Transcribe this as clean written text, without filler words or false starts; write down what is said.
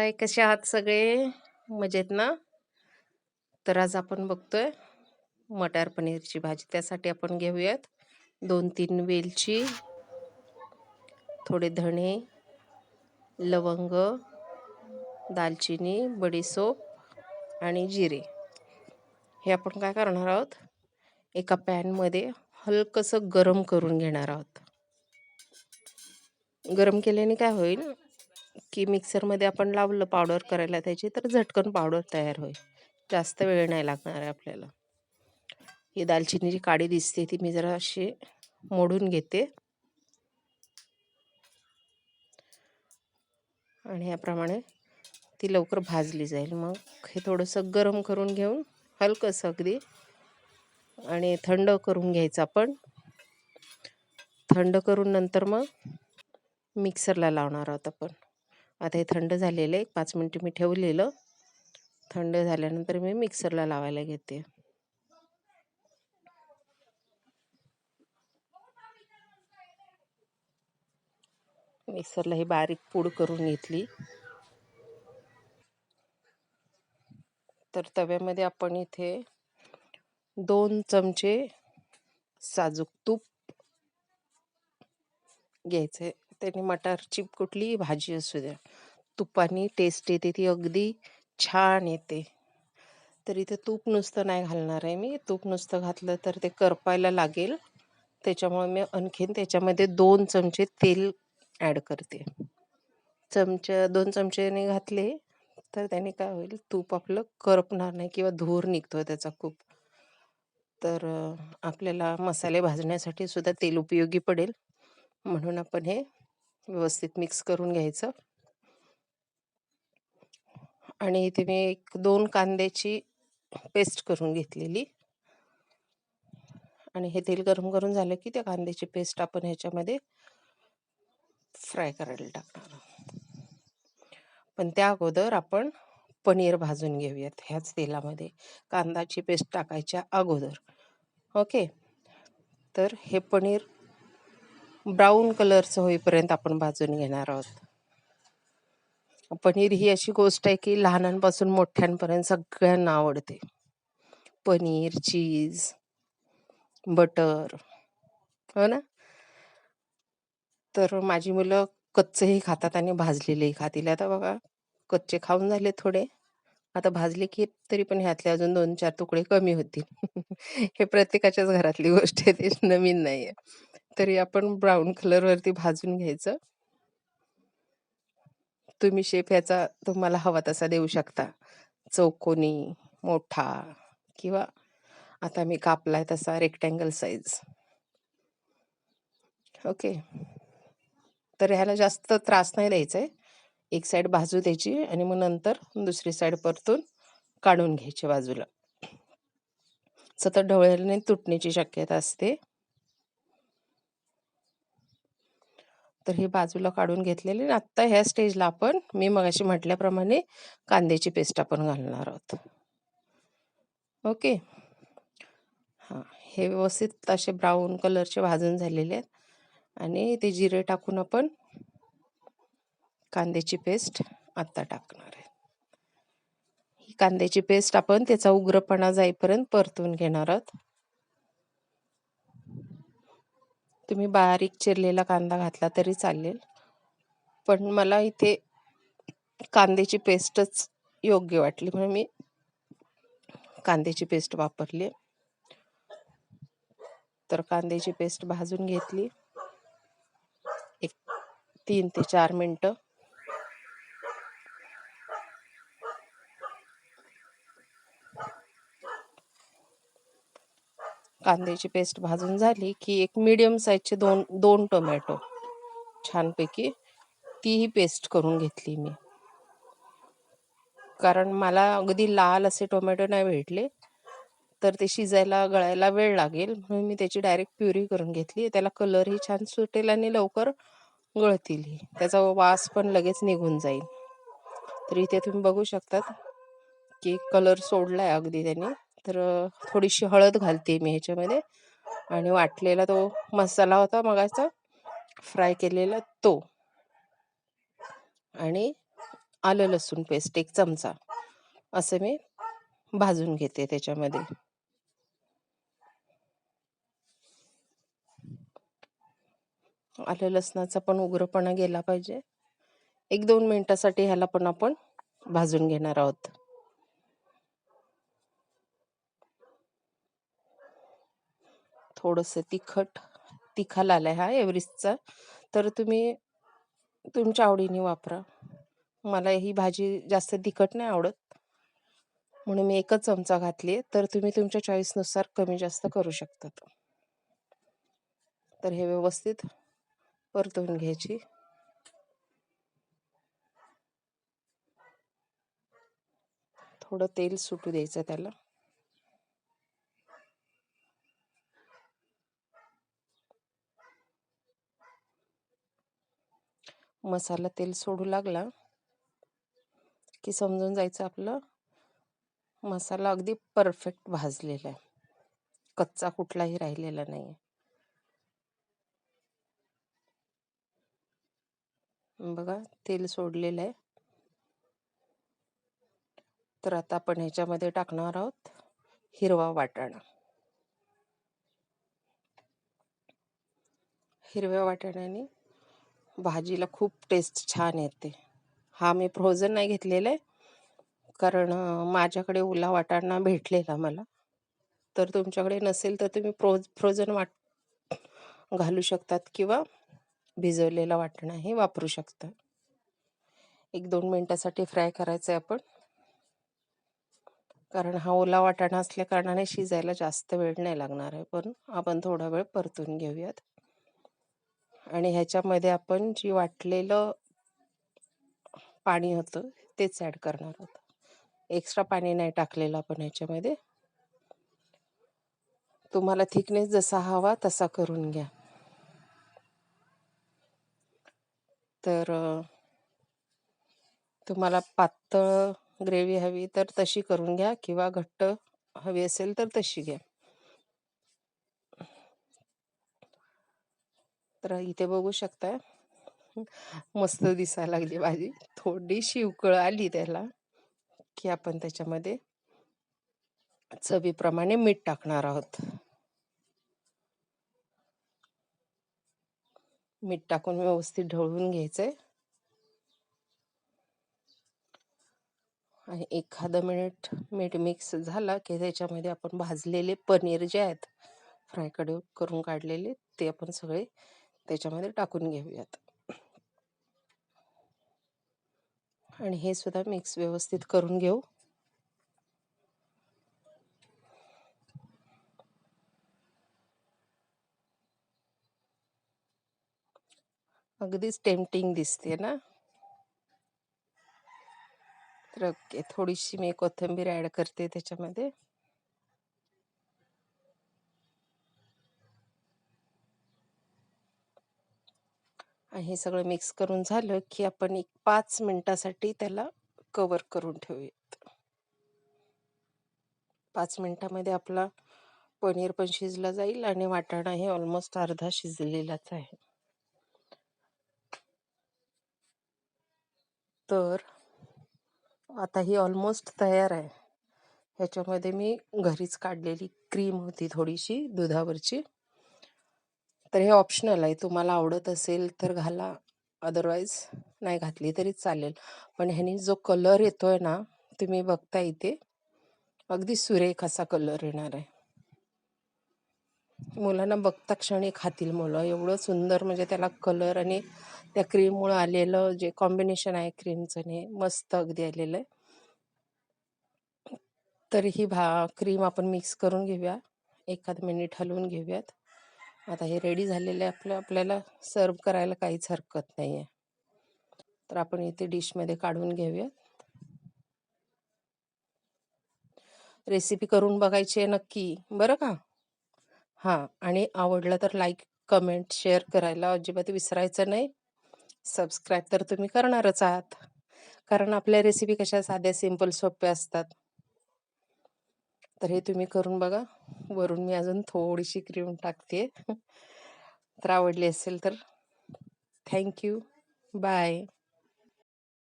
हाय, कसे आहात सगळे? मजेत ना? तर आज आपण बघतोय मटार पनीरची भाजी. त्यासाठी आपण घेऊयात 2-3 वेलची, थोडे धणे, लवंग, दालचिनी, बडीशोप आणि जिरे. हे आपण काय करणार आहोत? एका पॅनमध्ये हलकंसं गरम करून घेणार आहोत. गरम केल्याने काय होईल की मिक्सरमध्ये आपण लावलं पावडर करायला त्याची, तर झटकन पावडर तयार होईल. जास्त वेळ नाही लागणार आहे आपल्याला. ही दालचिनीची काडी दिसते ती मी जरा अशी मोडून घेते आणि याप्रमाणे ती लवकर भाजली जाईल. मग हे थोडंसं गरम करून घेऊन हलकंसं अगदी आणि थंड करून घ्यायचं आपण. थंड करून नंतर मग मिक्सरला लावणार आहोत आपण. आता हे थंड झालेलं आहे, 5 मिनिटं मी ठेवलेलं. थंड झाल्यानंतर मी मिक्सरला लावायला घेते. मिक्सरला ही बारीक पूड करून घेतली. तर तव्यामध्ये आपण इथे 2 चमचे साजूक तूप घ्यायचे. त्याने मटारची कुठलीही भाजी असू द्या, तुपानी टेस्ट येते, ती अगदी छान येते. तर इथे तूप नुसतं नाही घालणार आहे मी. तूप नुसतं घातलं तर ते करपायला लागेल. त्याच्यामुळे मी आणखीन त्याच्यामध्ये 2 चमचे तेल ॲड करते. 2 चमचेने घातले तर त्याने काय होईल, तूप आपलं करपणार नाही किंवा धूर निघतो त्याचा खूप. तर आपल्याला मसाले भाजण्यासाठी सुद्धा तेल उपयोगी पडेल, म्हणून आपण हे व्यवस्थित मिक्स करून घ्यायचं. आणि इथे मी 1-2 कांद्याची पेस्ट करून घेतलेली. आणि हे तेल गरम करून झालं की त्या कांद्याची पेस्ट आपण ह्याच्यामध्ये फ्राय करायला टाकणार आहोत. पण त्या अगोदर आपण पनीर भाजून घेऊयात ह्याच तेलामध्ये, कांद्याची पेस्ट टाकायच्या अगोदर. ओके. तर हे पनीर ब्राऊन कलरचं होईपर्यंत आपण भाजून घेणार आहोत. पनीर ही अशी गोष्ट आहे की लहानांपासून मोठ्यांपर्यंत सगळ्यांना आवडते. पनीर, चीज, बटर, हो ना? तर माझी मुलं कच्चेही खातात आणि भाजलेलेही खातील. आता बघा, कच्चे खाऊन झाले थोडे, आता भाजले की तरी पण ह्यातले अजून 2-4 तुकडे कमी होतील. हे प्रत्येकाच्याच घरातली गोष्ट आहे, ते नवीन नाहीये. तरी आपण ब्राऊन कलरवरती भाजून घ्यायचं. तुम्ही शेप ह्याचा तुम्हाला हवा तसा देऊ शकता, चौकोनी, मोठा किंवा आता मी कापलाय तसा रेक्टँगल साईज. ओके. तर ह्याला जास्त त्रास नाही द्यायचा आहे. एक साईड भाजू द्यायची आणि मग नंतर दुसरी साईड परतून काढून घ्यायची बाजूला. सतत ढवळल्याने तुटण्याची शक्यता असते. तर ही बाजूला काढून घेतलेली. आत्ता ह्या स्टेजला आपण मी मगाशी म्हटल्याप्रमाणे कांद्याची पेस्ट आपण घालणार आहोत. ओके. हां, हे व्यवस्थित असे ब्राऊन कलरचे भाजून झालेले आहेत आणि ते जिरे टाकून आपण कांद्याची पेस्ट आत्ता टाकणार आहे. ही कांद्याची पेस्ट आपण त्याचा उग्रपणा जाईपर्यंत परतून घेणार आहोत. तुम्ही बारीक चिरलेला कांदा घातला तरी चालेल, पण मला इथे कांद्याची पेस्टच योग्य वाटली म्हणून मी कांद्याची पेस्ट वापरली. तर कांद्याची पेस्ट भाजून घेतली 3 ते 4 मिनिटं. कांद्याची पेस्ट भाजून झाली की एक मीडियम साईजचे 2 टोमॅटो छानपैकी तीही पेस्ट करून घेतली मी. कारण मला अगदी लाल असे टोमॅटो नाही भेटले, तर ते शिजायला गळायला वेळ लागेल, म्हणून मी त्याची डायरेक्ट प्युरी करून घेतली. त्याला कलरही छान सुटेल आणि लवकर गळतीलही. त्याचा वास पण लगेच निघून जाईल. तर इथे तुम्ही बघू शकतात की कलर सोडलाय अगदी त्याने. तर थोडीशी हळद घालते मी ह्याच्यामध्ये आणि वाटलेला तो मसाला होता मगाचा फ्राय केलेला तो, आणि आलं लसूण पेस्ट 1 चमचा असं मी भाजून घेते त्याच्यामध्ये. आलं लसणाचा पण उग्रपणा गेला पाहिजे. 1-2 मिनिटासाठी ह्याला पण आपण भाजून घेणार आहोत. थोडंसं तिखा लाल आहे हा एव्हरेस्टचा, तर तुम्ही तुमच्या आवडीने वापरा. मला ही भाजी जास्त तिखट नाही आवडत, म्हणून मी 1च चमचा घातली, तर तुम्ही तुमच्या चॉईसनुसार कमी जास्त करू शकतात. तर हे व्यवस्थित परतवून घ्यायची. थोडं तेल सुटू द्यायचं त्याला. मसाला तेल सोडू लागला की समजून जायचं आपलं मसाला अगदी परफेक्ट भाजलेला आहे, कच्चा कुठलाही राहिलेला नाही. बघा तेल सोडलेलं आहे. तर आता आपण ह्याच्यामध्ये टाकणार आहोत हिरवा वाटाणा. हिरव्या वाटाण्याने भाजीला खूप टेस्ट छान येते. हा मी फ्रोझन नाही घेतलेला आहे, कारण माझ्याकडे ओला वाटाणा भेटलेला मला. तर तुमच्याकडे नसेल तर तुम्ही फ्रोझन घालू शकतात किंवा भिजवलेला वाटाणाही वापरू शकता. 1-2 मिनिटासाठी फ्राय करायचं आहे आपण, कारण हा ओला वाटाणा असल्या कारणाने शिजायला जास्त वेळ नाही लागणार आहे. पण आपण थोडा वेळ परतून घेऊयात. आणि ह्याच्यामध्ये आपण जी वाटलेलं पाणी होतं तेच ॲड करणार आहोत. एक्स्ट्रा पाणी नाही टाकलेलं आपण ह्याच्यामध्ये. तुम्हाला थिकनेस जसा हवा तसा करून घ्या. तर तुम्हाला पातळ ग्रेव्ही हवी तर तशी करून घ्या, किंवा घट्ट हवी असेल तर तशी घ्या. तर इथे बघू शकता मस्त दिसायला लागली भाजी. थोडीशी उकळ आली त्याला की आपण त्याच्यामध्ये चवीप्रमाणे मीठ टाकणार आहोत. मीठ टाकून व्यवस्थित ढवळून घ्यायचंय. आणि 1 मिनिट मीठ मिक्स झाला की त्याच्यामध्ये आपण भाजलेले पनीर जे आहेत फ्राय करून काढलेले ते आपण सगळे त्याच्यामध्ये टाकून घेऊयात. आणि हे सुद्धा मिक्स व्यवस्थित करून घेऊ. अगदीच टेम्पटिंग दिसते ना. तर ओके, थोडीशी मी कोथिंबीर ॲड करते त्याच्यामध्ये. आणि हे सगळं मिक्स करून झालं की आपण 5 मिनिटासाठी त्याला कव्हर करून ठेवूयात. 5 मिनिटामध्ये आपला पनीर पण शिजला जाईल आणि वाटाणा हे ऑलमोस्ट अर्धा शिजलेलाच आहे. तर आता ही ऑलमोस्ट तयार आहे. ह्याच्यामध्ये मी घरीच काढलेली क्रीम होती थोडीशी दुधावरची. तर हे ऑप्शनल आहे, तुम्हाला आवडत असेल तर घाला, अदरवाईज नाही घातली तरी चालेल. पण ह्यानी जो कलर येतोय ना, तुम्ही बघता इथे अगदी सुरेख असा कलर येणार आहे. मुलांना बघता क्षणी खातील मुलं, एवढं सुंदर म्हणजे त्याला कलर आणि त्या क्रीममुळे आलेलं जे कॉम्बिनेशन आहे क्रीमचं ने मस्त अगदी आलेलं आहे. तर ही क्रीम आपण मिक्स करून घेऊया, 1 मिनिट हलवून घेऊयात. आता हे रेडी झालेलं आहे आपल्याला सर्व करायला काहीच हरकत नाही आहे. तर आपण इथे डिशमध्ये काढून घेऊया. रेसिपी करून बघायची आहे नक्की बरं का. हां, आणि आवडलं तर लाईक, कमेंट, शेअर करायला अजिबात विसरायचं नाही. सबस्क्राईब तर तुम्ही करणारच आहात, कारण आपल्या रेसिपी कशा साध्या सिंपल सोप्या असतात. तर हे तुम्ही करून बघा. वरून मी अजून थोडीशी क्रीम टाकते. तर आवडली असेल तर थँक्यू, बाय.